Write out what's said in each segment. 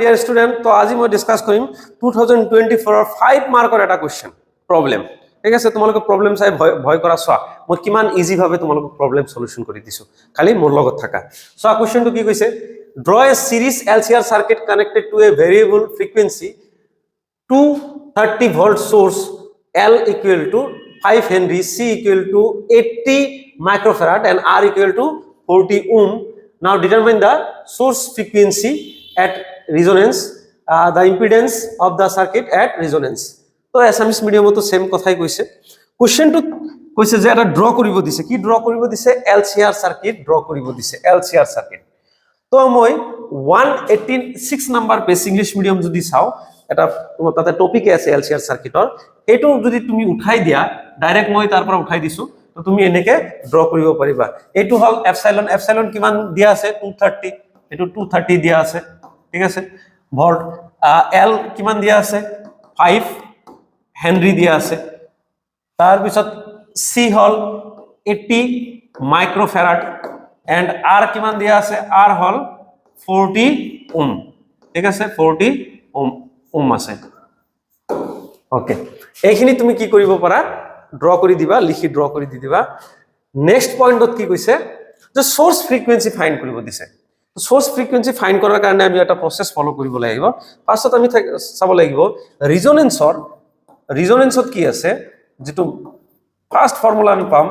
Dear student, তো আজি মই ডিসকাস কৰিম 2024 ৰ 5 মাৰ্কৰ এটা কোৱেশ্চন প্ৰবলেম। ঠিক আছে, তোমালোকে প্ৰবলেম চাই ভয় কৰা চোৱা মই কিমান ইজি ভাবে তোমালোকক প্ৰবলেম সলিউশন কৰি দিছো, খালি মোৰ লগত থাকা। চোৱা কোৱেশ্চনটো কি কৈছে, draw a series LCR circuit connected to a variable frequency 230 volt source L equal to 5 Henry, C equal to 80 microfarad and R equal to 40 ohm. Now determine the source frequency at resonance, the impedance of the circuit at resonance. So Assamese medium to same কথাই কৈছে। Question to কৈছে যে এটা draw কৰিব দিছে, কি draw কৰিব দিছে, LCR circuit ড্ৰ কৰিব দিছে, LCR circuit। তো মই 186 নাম্বাৰ পেজ ইংলিশ মিডিয়াম যদি চাও, এটা তাতে টপিক আছে LCR সাৰ্কিটৰ, এটো যদি তুমি উঠাই দিয়া ডাইৰেক্ট মই তাৰ পৰা উঠাই দিছো, তো তুমি এনেকে ড্ৰ কৰিব পাৰিবা। এটো হল এপসাইলন, এপসাইলন কিমান দিয়া আছে 230, এটো 230 দিয়া আছে। ঠিক আছে, ভোল্ট L কিমান দিয়া আছে 5 হেনরি দিয়া আছে। তাৰ পিছত C hall 80 microfarad and R কিমান দিয়া আছে, R হল 40 ওম। ঠিক আছে, 40 ওম আছে। ওকে, এইখিনি তুমি কি কৰিব পাৰা, ড্ৰ কৰি দিবা, লিখি ড্ৰ কৰি দি দিবা। নেক্সট পইণ্টত কি কৈছে যে সোৰ্স ফ্ৰিকোয়েন্সি ফাইন্ড কৰিব দিছে। সোৰ্স ফ্ৰিকোয়েন্সি ফাইন্ড কৰাৰ কাৰণে আমি এটা প্ৰসেস ফলো কৰিব লাগিব। ফাৰ্স্টত আমি চাব লাগিব ৰিজনেন্সত কি আছে, যেটো ফার্স্ট ফর্মুলা আমি পাম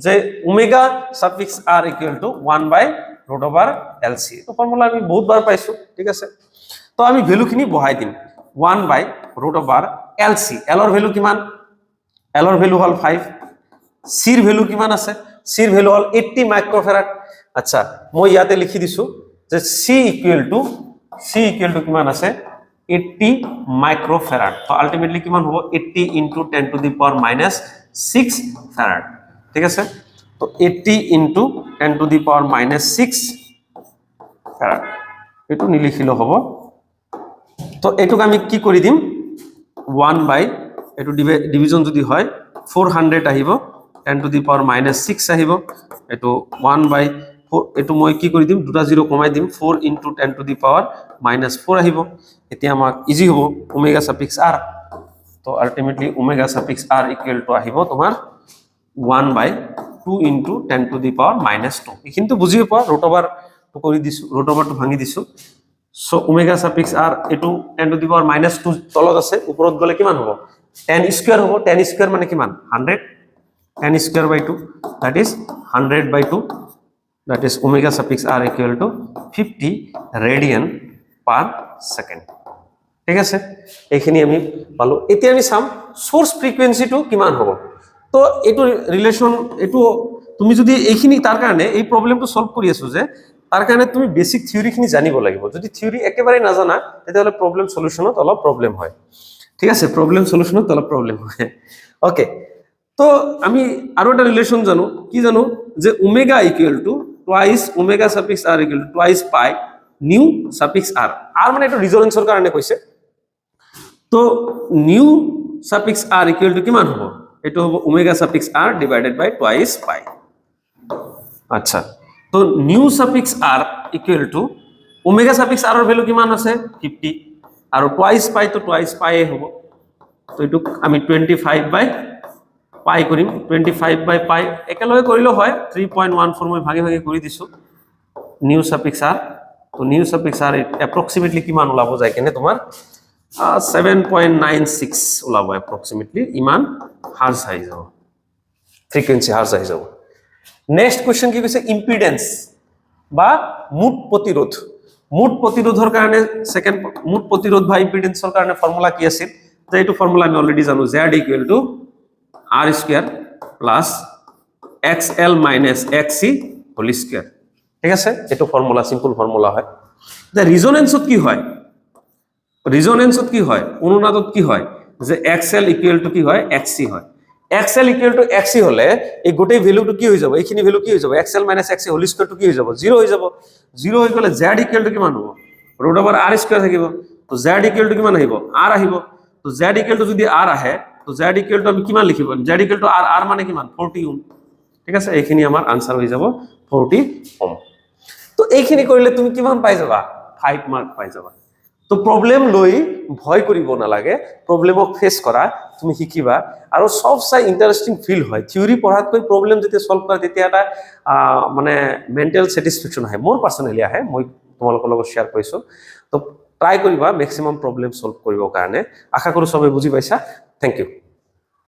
যে omega suffix r equal two 1/√LC। তো ফর্মুলা আমি বহুতবাৰ পাইছো। ঠিক আছে, তো আমি ভ্যালুখিনি বহাই দিম 1/√LC। L ৰ ভ্যালু কিমান, L ৰ ভ্যালু হল 5, C ৰ ভ্যালু কিমান আছে, C ৰ ভ্যালু হল 80 মাইক্রোফ্যারাড। আচ্ছা, মই ইয়াতে লিখি দিছো যে C ইকুয়াল টু কিমান আছে 80 মাইক্রোফ্যারাড। তো আলটিমেটলি কিমান হ'ব 80 * 10⁻⁻6 ফ্যারাড। ঠিক আছে, তো 80 * 10⁻⁻6 ফ্যারাড, এটো নিলিখিলো হ'ব। তো এটুক আমি কি কৰি দিম 1 বাই এটু ডিভিজন যদি হয় 400 আহিব, 10⁻⁻6 আহিব, এটু 1/4, এটু মই কি কৰি দিম দুটা জিরো কমাই দিম, 4 * 10⁻⁻4 আহিব। এতিয়া আমাক ইজি হ'ব ওমেগা সাফিক্স r। তো ultimately omega suffix r equal two আহিব তোমাৰ 1/2 * 10⁻⁻2। এইখিনিতো বুজি পোৱা, √ওভাৰ তো কৰি দিছো, √ওভাৰটো ভাঙি দিছো। সো ওমেগা সাফিক্স r এটু 10⁻2 তলত আছে, ওপৰত গলে কিমান হ'ব 10 স্কয়ার হ'ব। 10 স্কয়ার মানে কিমান 100, 10 square by 2 that is 100/2, that is omega suffix r equal to 50 radian per second. ঠিক আছে, এইখিনি আমি পালো। এতিয়া আমি চাম সোর্স ফ্রিকোয়েন্সিটো কিমান হ'ব। তো এটো রিলেশন, এটো তুমি যদি এইখিনি তাৰ কাৰণে এই প্ৰবলেমটো সলভ কৰি আছো যে তাৰ কাৰণে তুমি বেসিক থিওৰিখিনি জানিব লাগিব। যদি থিওৰি একেবাৰে নাজানা তেতিয়াহলে প্ৰবলেম সলিউশনত অলপ প্ৰবলেম হয়। ঠিক আছে, প্ৰবলেম সলিউশনত অলপ প্ৰবলেম হয়। ওকে, তো আমি আৰু এটা ৰিলেশন জানো, কি জানো যে omega equal to twice omega suffix r equal two twice পাই নিউ সাফিক্স r। r মানে এটা ৰিজনেন্সৰ কাৰণে কৈছে। তো new suffix r equal two কিমান হ'ব, এটো হ'ব ওমেগা সাফিক্স r ডিভাইডেড বাই টুৱাইস পাই। আচ্ছা, তো new suffix r equal two omega suffix r ৰ ভ্যালু কিমান আছে 50, আৰু টুৱাইস পাই তো টুৱাইস পাই হ'ব। তো এটু আমি 25/পাই কৰিম, 25/পাই একেলগে কৰিলে হয় 3.14 মই ভাগে ভাগে কৰি দিছো নিউ সাফিক্স r। তো নিউ সাফিক্স r এপ্ৰক্সিমেটলি কিমান ওলাব যায় কেনে তোমাৰ 7.96 ওলাব এপ্ৰক্সিমেটলি, ইমান হাৰ্জ আহি যাব, ফ্ৰিকোয়েন্সি হাৰ্জ আহি যাব। নেক্সট কোয়েশ্চন কি কৈছে ইম্পিডেন্স বা মুঠ প্ৰতিৰোধ। মুঠ প্ৰতিৰোধৰ কাৰণে সেকেন্ড মুঠ প্ৰতিৰোধ বা ইম্পিডেন্সৰ কাৰণে ফর্মুলা কি আছিল, যে এইটো ফর্মুলা আমি অলরেডি জানো z equal to r square plus xl minus xc whole square. ঠিক আছে, এইটো ফর্মুলা সিম্পল ফর্মুলা হয়। যে রিজনেন্সত কি হয়, রিজনেন্সত কি হয়, অনুনাদত কি হয় যে xl ইকুয়াল টু কি হয় xc হয়। xl ইকুয়াল টু xc হলে এই গোটেই ভ্যালুটো কি হৈ যাব, এইখিনি ভ্যালু কি হৈ যাব xl minus xc whole square to কি হৈ যাব 0 হৈ যাব। 0 হৈ গলে z ইকুয়াল টু কিমান হ'ব √r স্কয়ার থাকিব। তো z ইকুয়াল টু কিমান আহিব r আহিব। তো z ইকুয়াল টু যদি r আহে তো z ইকুয়াল টু আমি কিমান লিখিব, z equal to r, r মানে কিমান 40 ওম। ঠিক আছে, এইখিনি আমাৰ আনসাৰ হৈ যাব 40 ওম। তো এইখিনি কৰিলে তুমি কিমান পাই যাবা 5 মাৰ্ক পাই যাবা। তো প্ৰব্লেম লৈ ভয় কৰিব নালাগে, প্ৰব্লেমক ফেচ কৰা, তুমি শিকিবা আৰু সব চাই ইণ্টাৰেষ্টিং ফিল হয়। থিওৰি পঢ়াতকৈ প্ৰব্লেম যেতিয়া সলভ কৰা তেতিয়া এটা মানে মেণ্টেল ছেটিছফেকশ্যন আহে, মোৰ পাৰ্চনেলি আহে, মই তোমালোকৰ লগত শ্বেয়াৰ কৰিছোঁ। তো ট্ৰাই কৰিবা মেক্সিমাম প্ৰব্লেম সলভ কৰিবৰ কাৰণে। আশা কৰোঁ সবে বুজি পাইছা। Thank U.